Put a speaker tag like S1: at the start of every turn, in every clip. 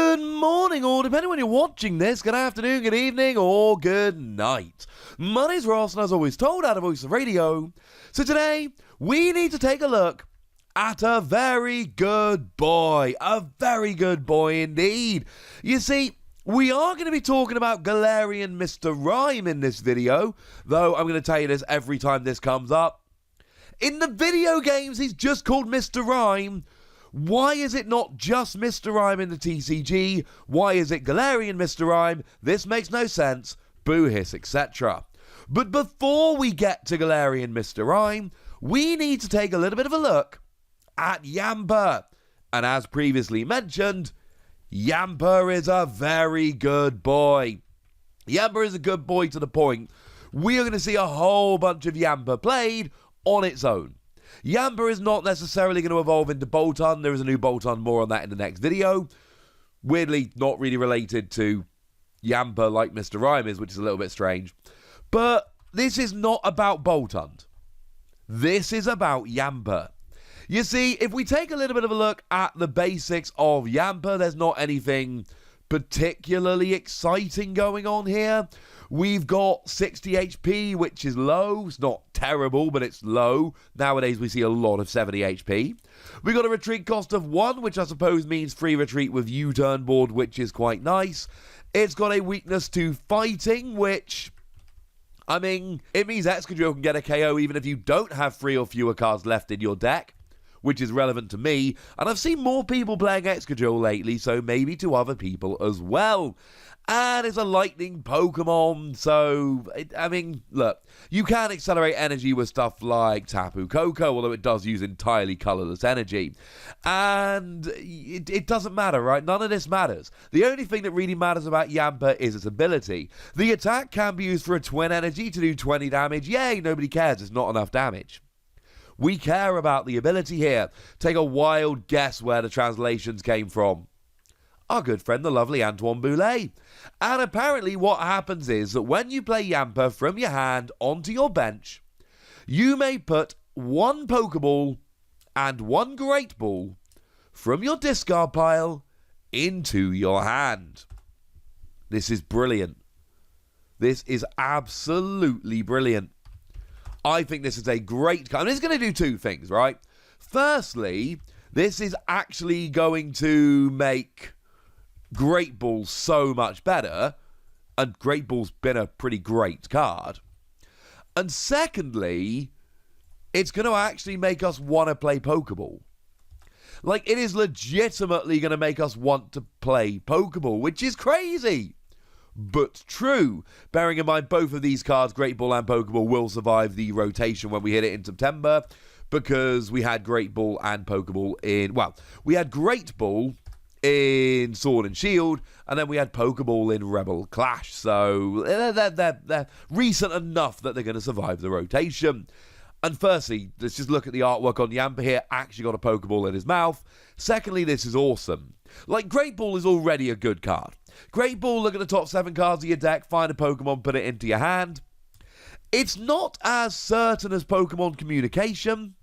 S1: Good morning, or depending when you're watching this, good afternoon, good evening, or good night. My name's Ross, and as always told out of Voice of Radio. So today, we need to take a look at a very good boy. A very good boy indeed. You see, we are going to be talking about Galarian Mr. Rime in this video, though I'm going to tell you this every time this comes up. In the video games, he's just called Mr. Rime. Why is it not just Mr. Rime in the TCG? Why is it Galarian Mr. Rime? This makes no sense. Boo hiss, etc. But before we get to Galarian Mr. Rime, we need to take a little bit of a look at Yamper. And as previously mentioned, Yamper is a very good boy. Yamper is a good boy to the point we are going to see a whole bunch of Yamper played on its own. Yamper is not necessarily going to evolve into Bolton. There is a new Bolton, more on that in the next video. Weirdly, not really related to Yamper like Mr. Rime is, which is a little bit strange. But this is not about Bolton. This is about Yamper. You see, if we take a little bit of a look at the basics of Yamper, there's not anything particularly exciting going on here. We've got 60 HP, which is low. It's not terrible, but it's low. Nowadays, we see a lot of 70 HP. We've got a retreat cost of 1, which I suppose means free retreat with U-turn board, which is quite nice. It's got a weakness to fighting, which, I mean, it means Excadrill can get a KO even if you don't have 3 or fewer cards left in your deck, which is relevant to me. And I've seen more people playing Excadrill lately, so maybe to other people as well. And it's a lightning Pokemon, so, I mean, look, you can accelerate energy with stuff like Tapu Koko, although it does use entirely colourless energy. And it doesn't matter, right? None of this matters. The only thing that really matters about Yamper is its ability. The attack can be used for a twin energy to do 20 damage. Yay, nobody cares, it's not enough damage. We care about the ability here. Take a wild guess where the translations came from. Our good friend, the lovely Antoine Boulet. And apparently what happens is that when you play Yamper from your hand onto your bench, you may put 1 Pokeball and 1 Great Ball from your discard pile into your hand. This is brilliant. This is absolutely brilliant. I think this is a great card. And it's going to do 2 things, right? Firstly, this is actually going to make Great Ball so much better, and Great Ball's been a pretty great card. And secondly, it's going to actually make us want to play Pokeball. Like, it is legitimately going to make us want to play Pokeball, which is crazy, but true. Bearing in mind both of these cards, Great Ball and Pokeball, will survive the rotation when we hit it in September, because we had Great Ball and Pokeball in, well, we had Great Ball in Sword and Shield, and then we had Pokeball in Rebel Clash, so they're recent enough that they're going to survive the rotation. And firstly, let's just look at the artwork on Yamper here. Actually got a Pokeball in his mouth. Secondly, this is awesome. Like, Great Ball is already a good card. Great Ball, look at the top 7 cards of your deck, find a Pokemon, put it into your hand. It's not as certain as Pokemon Communication,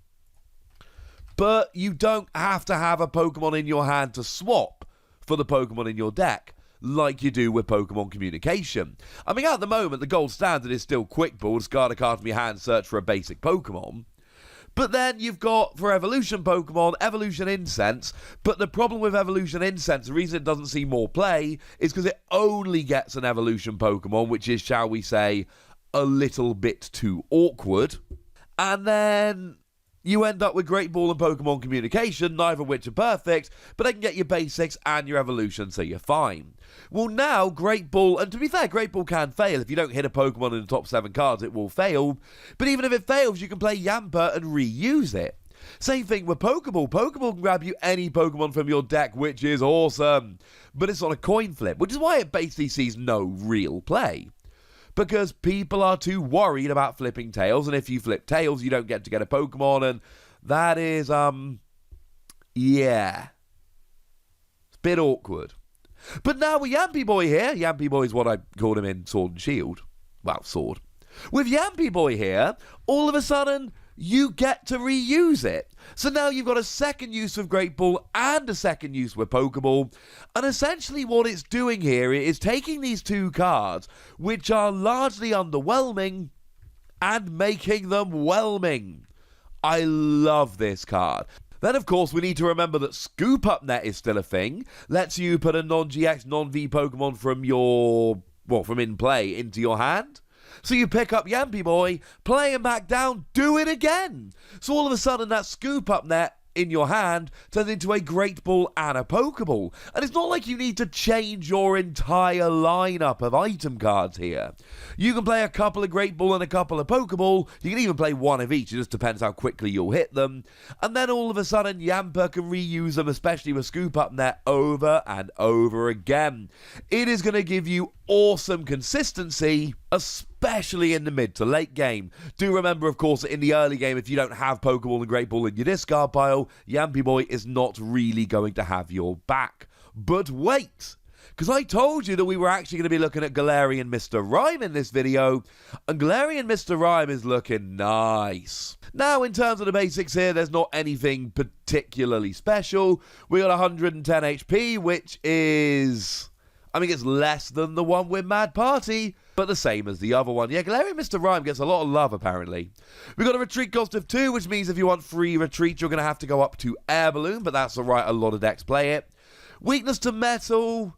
S1: but you don't have to have a Pokemon in your hand to swap for the Pokemon in your deck, like you do with Pokemon Communication. I mean, at the moment, the gold standard is still Quick Ball. Discard a card from your hand, search for a basic Pokemon. But then you've got, for Evolution Pokemon, Evolution Incense. But the problem with Evolution Incense, the reason it doesn't see more play, is because it only gets an Evolution Pokemon, which is, shall we say, a little bit too awkward. And then you end up with Great Ball and Pokemon Communication, neither of which are perfect, but they can get your basics and your evolution, so you're fine. Well, now, Great Ball, and to be fair, Great Ball can fail. If you don't hit a Pokemon in the top 7 cards, it will fail. But even if it fails, you can play Yamper and reuse it. Same thing with Pokeball. Pokeball can grab you any Pokemon from your deck, which is awesome. But it's on a coin flip, which is why it basically sees no real play. Because people are too worried about flipping tails, and if you flip tails, you don't get a Pokemon, and that is, yeah. It's a bit awkward. But now with Yampy Boy here, Yampy Boy is what I called him in Sword and Shield. Well, Sword. With Yampy Boy here, all of a sudden, you get to reuse it. So now you've got a second use with Great Ball and a second use with Pokeball. And essentially what it's doing here is taking these two cards, which are largely underwhelming, and making them whelming. I love this card. Then, of course, we need to remember that Scoop Up Net is still a thing. Lets you put a non-GX, non-V Pokemon from in play into your hand. So you pick up Yamper Boy, play him back down, do it again. So all of a sudden that Scoop Up Net in your hand turns into a Great Ball and a Pokeball. And it's not like you need to change your entire lineup of item cards here. You can play a couple of Great Ball and a couple of Pokeball. You can even play one of each. It just depends how quickly you'll hit them. And then all of a sudden Yamper can reuse them, especially with Scoop Up Net, over and over again. It is going to give you awesome consistency, especially in the mid to late game. Do remember, of course, that in the early game, if you don't have Pokeball and Great Ball in your discard pile, Yamper Boy is not really going to have your back. But wait, because I told you that we were actually going to be looking at Galarian Mr. Rime in this video, and Galarian Mr. Rime is looking nice. Now, in terms of the basics here, there's not anything particularly special. We got 110 HP, which is, it's less than the one with Mad Party, but the same as the other one. Yeah, Galarian Mr. Rime gets a lot of love, apparently. We've got a retreat cost of 2, which means if you want free retreat, you're going to have to go up to Air Balloon, but that's alright, a lot of decks play it. Weakness to Metal.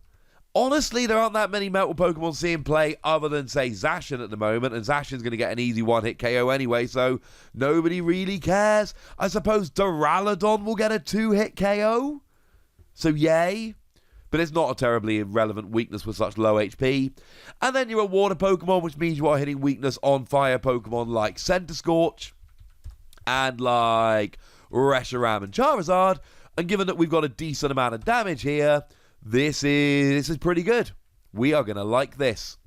S1: Honestly, there aren't that many Metal Pokemon seeing play other than, say, Zacian at the moment, and Zacian's going to get an easy one-hit KO anyway, so nobody really cares. I suppose Duraludon will get a 2-hit KO, so yay. But it's not a terribly irrelevant weakness with such low HP. And then you're a water Pokemon, which means you are hitting weakness on fire Pokemon like Centiskorch and like Reshiram and Charizard. And given that we've got a decent amount of damage here, this is pretty good. We are going to like this.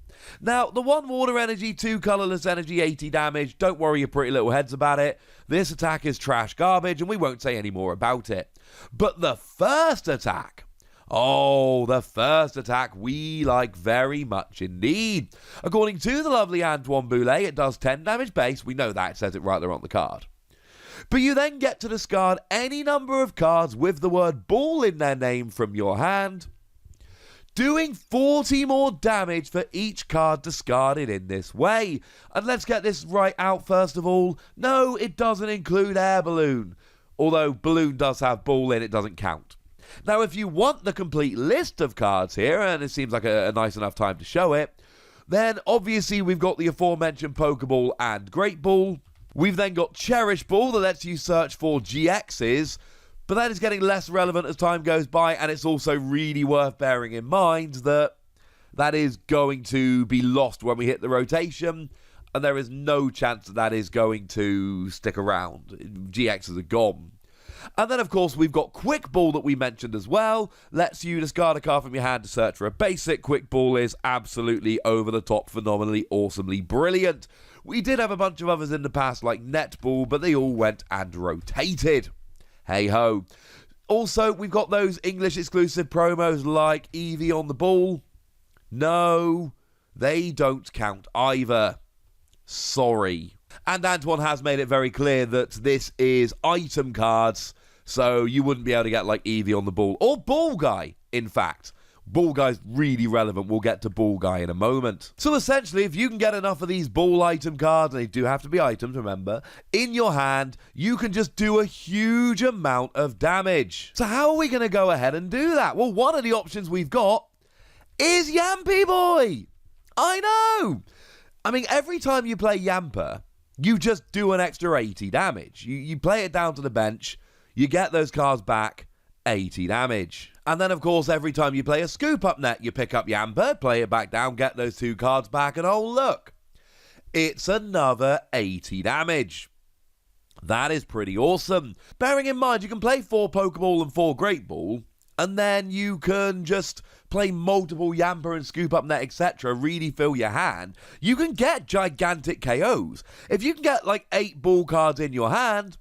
S1: Now, the 1 water energy, 2 colorless energy, 80 damage. Don't worry your pretty little heads about it. This attack is trash garbage, and we won't say any more about it. But the first attack, the first attack we like very much indeed. According to the lovely Antoine Boulet, it does 10 damage base. We know that, it says it right there on the card. But you then get to discard any number of cards with the word ball in their name from your hand, doing 40 more damage for each card discarded in this way. And let's get this right out first of all. No, it doesn't include Air Balloon. Although Balloon does have ball in, it doesn't count. Now, if you want the complete list of cards here, and it seems like a nice enough time to show it, then obviously we've got the aforementioned Pokeball and Great Ball. We've then got Cherish Ball that lets you search for GXs, but that is getting less relevant as time goes by, and it's also really worth bearing in mind that that is going to be lost when we hit the rotation, and there is no chance that that is going to stick around. GXs are gone. And then, of course, we've got Quick Ball that we mentioned as well. Lets you discard a card from your hand to search for a basic. Quick Ball is absolutely over the top, phenomenally, awesomely brilliant. We did have a bunch of others in the past like Netball, but they all went and rotated. Hey-ho. Also, we've got those English exclusive promos like Eevee on the ball. No, they don't count either. Sorry. And Antoine has made it very clear that this is item cards, so you wouldn't be able to get like Eevee on the ball, or Ball Guy, in fact. Ball Guy's really relevant. We'll get to Ball Guy in a moment. So essentially, if you can get enough of these ball item cards, and they do have to be items, remember, in your hand, you can just do a huge amount of damage. So how are we going to go ahead and do that? Well, one of the options we've got is Yamper Boy. I know. Every time you play Yamper, you just do an extra 80 damage. You play it down to the bench, you get those cards back, 80 damage. And then, of course, every time you play a Scoop Up Net, you pick up Yamper, play it back down, get those 2 cards back, and oh, look, it's another 80 damage. That is pretty awesome. Bearing in mind, you can play 4 Pokeball and 4 Great Ball, and then you can just play multiple Yamper and Scoop Up Net, etc., really fill your hand. You can get gigantic KOs. If you can get like 8 ball cards in your hand,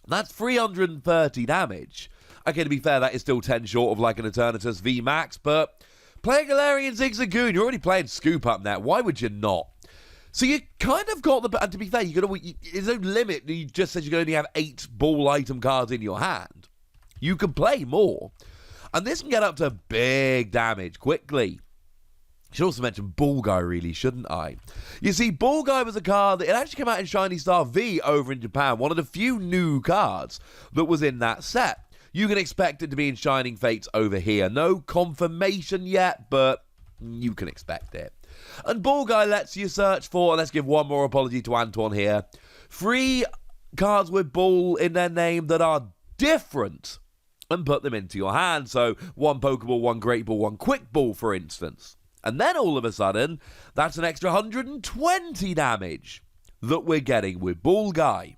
S1: that's 330 damage. Okay, to be fair, that is still 10 short of like an Eternatus V Max, but playing Galarian Zigzagoon, you're already playing Scoop Up Net. Why would you not? So you kind of got the... And to be fair, there's no limit. You just said you can only have 8 ball item cards in your hand. You can play more. And this can get up to big damage quickly. I should also mention Ball Guy, really, shouldn't I? You see, Ball Guy was a card that it actually came out in Shiny Star V over in Japan. One of the few new cards that was in that set. You can expect it to be in Shining Fates over here. No confirmation yet, but you can expect it. And Ball Guy lets you search for, and let's give one more apology to Antoine here, 3 cards with Ball in their name that are different and put them into your hand. So 1 Pokeball, 1 Great Ball, 1 Quick Ball, for instance. And then all of a sudden, that's an extra 120 damage that we're getting with Ball Guy.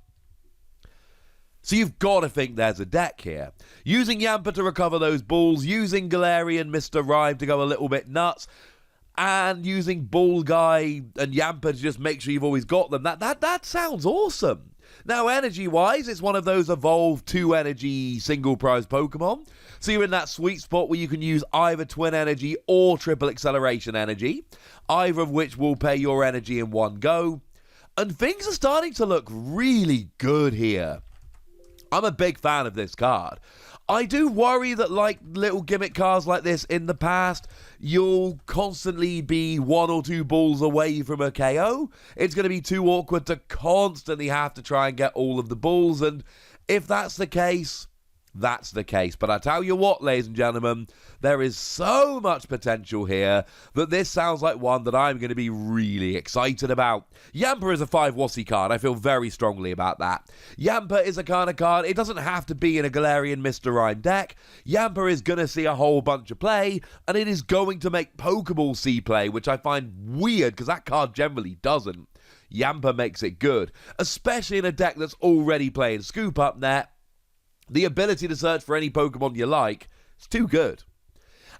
S1: So you've got to think there's a deck here. Using Yamper to recover those balls, using Galarian Mr. Rime to go a little bit nuts, and using Ball Guy and Yamper to just make sure you've always got them. That sounds awesome. Now, energy-wise, it's one of those evolved 2-energy single-prize Pokemon. So you're in that sweet spot where you can use either Twin Energy or Triple Acceleration Energy, either of which will pay your energy in one go. And things are starting to look really good here. I'm a big fan of this card. I do worry that, like little gimmick cards like this in the past, you'll constantly be 1 or 2 balls away from a KO. It's going to be too awkward to constantly have to try and get all of the balls, and if that's the case, that's the case. But I tell you what, ladies and gentlemen, there is so much potential here that this sounds like one that I'm going to be really excited about. Yamper is a 5 Wossie card. I feel very strongly about that. Yamper is a kind of card, it doesn't have to be in a Galarian Mr. Rime deck. Yamper is going to see a whole bunch of play, and it is going to make Pokeball see play, which I find weird because that card generally doesn't. Yamper makes it good, especially in a deck that's already playing Scoop Up Net. The ability to search for any Pokemon you like is too good.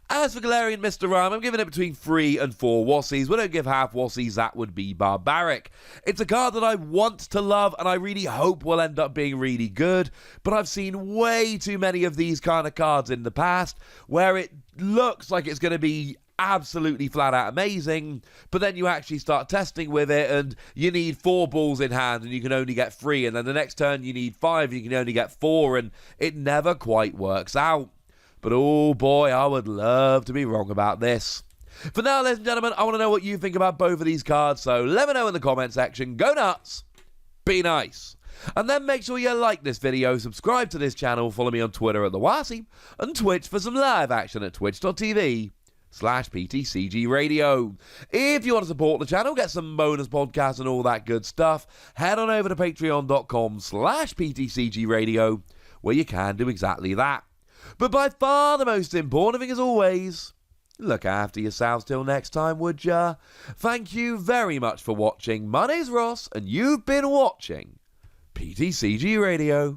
S1: As for Galarian Mr. Rime, I'm giving it between 3 and 4 Wossies. We don't give half Wossies, that would be barbaric. It's a card that I want to love and I really hope will end up being really good, but I've seen way too many of these kind of cards in the past where it looks like it's going to be absolutely flat out amazing, but then you actually start testing with it and you need 4 balls in hand and you can only get 3, and then the next turn you need 5 and you can only get 4, and it never quite works out. But oh boy, I would love to be wrong about this. For now, ladies and gentlemen, I want to know what you think about both of these cards, so let me know in the comment section. Go nuts, be nice. And then make sure you like this video, subscribe to this channel, follow me on Twitter at TheWassie, and Twitch for some live action at twitch.tv/PTCG Radio. If you want to support the channel, get some bonus podcasts and all that good stuff, head on over to patreon.com/PTCG Radio, where you can do exactly that. But by far the most important thing, as always, look after yourselves till next time, would ya? Thank you very much for watching. My name's Ross, and you've been watching PTCG Radio.